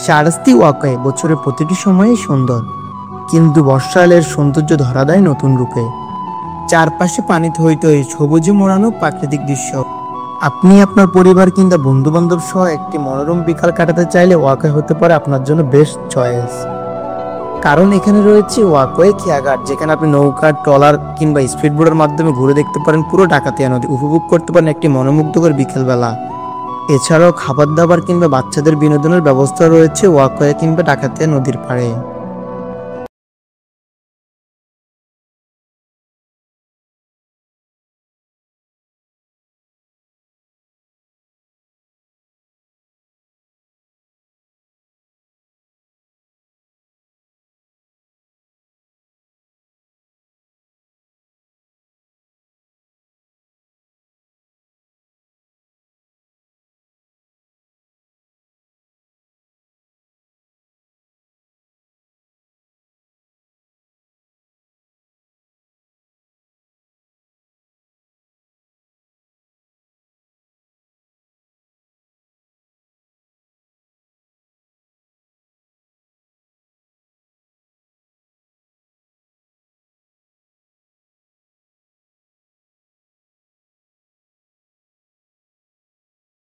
Shahrasti walkway বছরের প্রতিটি সময়ে সুন্দর, কিন্তু বর্ষাকালের সৌন্দর্য ধরা দেয় নতুন রূপে। চারপাশে পানি থই থই, সবুজে মোড়ানো প্রাকৃতিক দৃশ্য। আপনি আপনার পরিবার কিংবা বন্ধু বান্ধব সহ একটি মনোরম বিকাল কাটাতে চাইলে ওয়াকওয়ে হতে পারে আপনার জন্য বেস্ট চয়েস। কারণ এখানে রয়েছে ওয়াকওয়ে খেয়াঘাট, যেখানে আপনি নৌকা, ট্রলার কিংবা স্পিড বোটের মাধ্যমে ঘুরে দেখতে পারেন পুরো ডাকাতিয়া নদী, উপভোগ করতে পারেন একটি মনোমুগ্ধকর বিকেলবেলা। এছাড়াও খাবার দাবার কিংবা বাচ্চাদের বিনোদনের ব্যবস্থা রয়েছে ওয়াকওয়ে কিংবা ডাকাতিয়া নদীর পাড়ে।